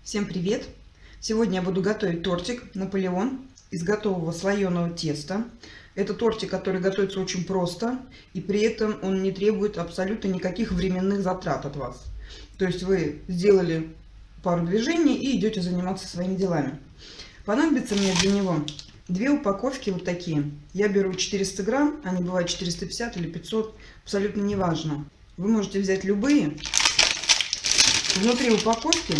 Всем привет! Сегодня я буду готовить тортик Наполеон из готового слоеного теста. Это тортик, который готовится очень просто, и при этом он не требует абсолютно никаких временных затрат от вас. То есть вы сделали пару движений и идете заниматься своими делами. Понадобится мне для него 2 упаковки вот такие. Я беру 400 грамм, они бывают 450 или 500, абсолютно неважно. Вы можете взять любые. Внутри упаковки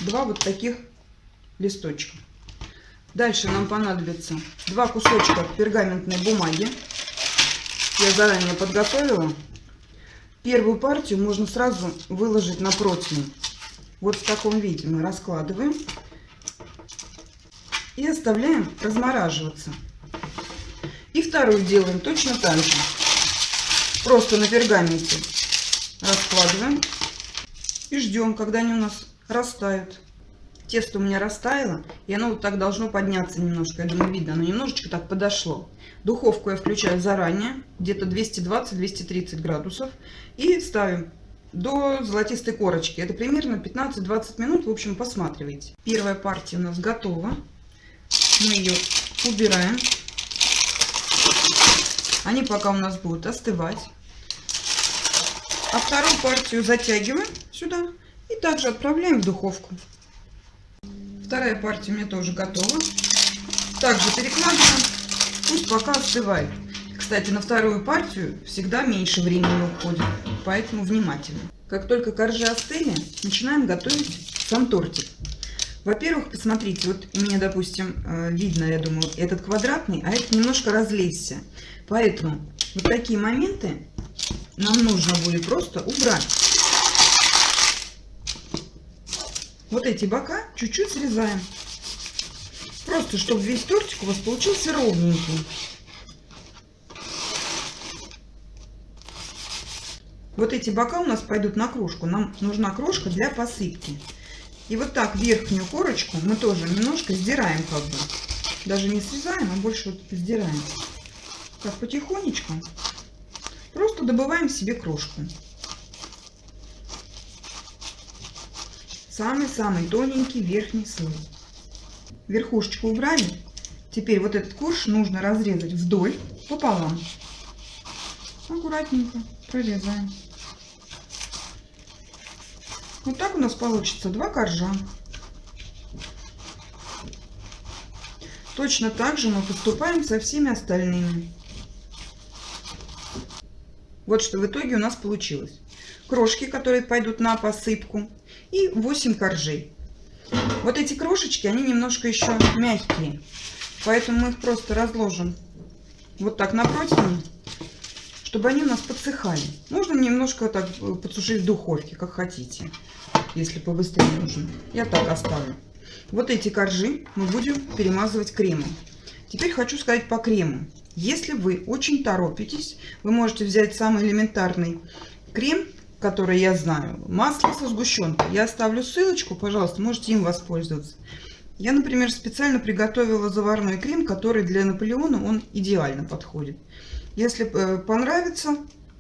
2 вот таких листочка. Дальше нам понадобится 2 кусочка пергаментной бумаги. Я заранее подготовила. Первую партию можно сразу выложить на противень. Вот в таком виде мы раскладываем и оставляем размораживаться. И вторую делаем точно так же. Просто на пергаменте раскладываем и ждем, когда они у нас растают. Тесто у меня растаяло, и оно вот так должно подняться немножко. Я думаю, видно, оно немножечко так подошло. Духовку я включаю заранее, где-то 220-230 градусов. И ставим до золотистой корочки. Это примерно 15-20 минут, в общем, посматривайте. Первая партия у нас готова. Мы ее убираем. Они пока у нас будут остывать. А вторую партию затягиваем сюда и также отправляем в духовку. Вторая партия у меня тоже готова. Также перекладываем, пусть пока остывает. Кстати, на вторую партию всегда меньше времени уходит, поэтому внимательно. Как только коржи остыли, начинаем готовить сам тортик. Во-первых, посмотрите, вот у меня, допустим, видно, я думаю, этот квадратный, а этот немножко разлезся. Поэтому вот такие моменты нам нужно будет просто убрать. Вот эти бока чуть-чуть срезаем. Просто, чтобы весь тортик у вас получился ровненький. Вот эти бока у нас пойдут на крошку. Нам нужна крошка для посыпки. И вот так верхнюю корочку мы тоже немножко сдираем, как бы. Даже не срезаем, а больше вот сдираем. Так, потихонечку. Просто добываем себе крошку. Самый-самый тоненький верхний слой. Верхушечку убрали. Теперь вот этот корж нужно разрезать вдоль пополам. Аккуратненько прорезаем. Вот так у нас получится 2 коржа. Точно так же мы поступаем со всеми остальными. Вот что в итоге у нас получилось. Крошки, которые пойдут на посыпку, и 8 коржей. Вот эти крошечки, они немножко еще мягкие, поэтому мы их просто разложим вот так на противень, чтобы они у нас подсыхали. Можно немножко так подсушить в духовке, как хотите, если побыстрее нужно. Я так оставлю. Вот эти коржи мы будем перемазывать кремом. Теперь хочу сказать по крему. Если вы очень торопитесь, вы можете взять самый элементарный крем, который я знаю, масло со сгущенкой. Я оставлю ссылочку, пожалуйста, можете им воспользоваться. Я, например, специально приготовила заварной крем, который для Наполеона он идеально подходит. Если понравится,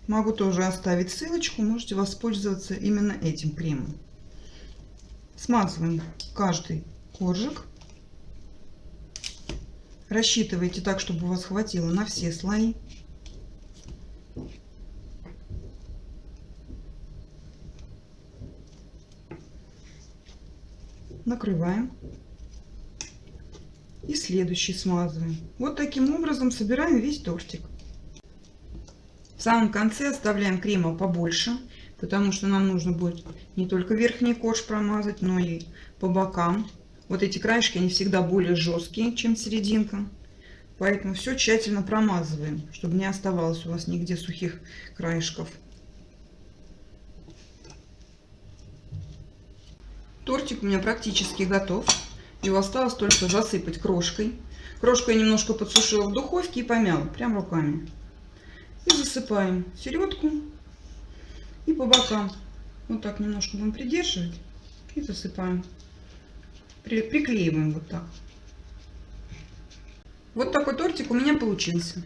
могу тоже оставить ссылочку, можете воспользоваться именно этим кремом. Смазываем каждый коржик. Рассчитывайте так, чтобы у вас хватило на все слои. Накрываем. И следующий смазываем. Вот таким образом собираем весь тортик. В самом конце оставляем крема побольше, потому что нам нужно будет не только верхний корж промазать, но и по бокам. Вот эти краешки, они всегда более жесткие, чем серединка. Поэтому все тщательно промазываем, чтобы не оставалось у вас нигде сухих краешков. Тортик у меня практически готов. Его осталось только засыпать крошкой. Крошку я немножко подсушила в духовке и помяла, прям руками. И засыпаем середку и по бокам. Вот так немножко будем придерживать и засыпаем. Приклеиваем вот так. Вот такой тортик у меня получился.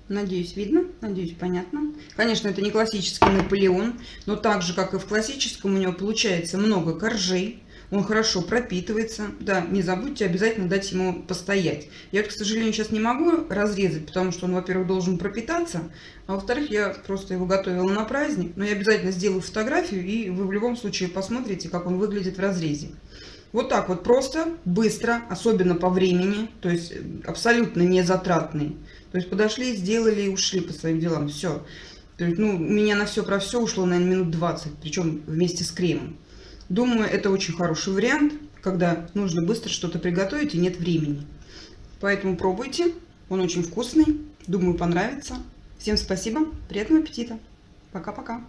Надеюсь, видно, надеюсь, понятно. Конечно, это не классический Наполеон, но так же, как и в классическом, у него получается много коржей. он хорошо пропитывается. Да, не забудьте обязательно дать ему постоять. Я, к сожалению, сейчас не могу разрезать, потому что он, во-первых, должен пропитаться, а во-вторых, я просто его готовила на праздник. Но я обязательно сделаю фотографию, и вы в любом случае посмотрите, как он выглядит в разрезе. Вот так вот просто, быстро, особенно по времени, то есть абсолютно не затратный. То есть подошли, сделали и ушли по своим делам. Все. То есть, ну, у меня на все про все ушло, наверное, минут 20, причем вместе с кремом. Думаю, это очень хороший вариант, когда нужно быстро что-то приготовить и нет времени. Поэтому пробуйте, он очень вкусный, думаю, понравится. Всем спасибо, приятного аппетита. Пока-пока.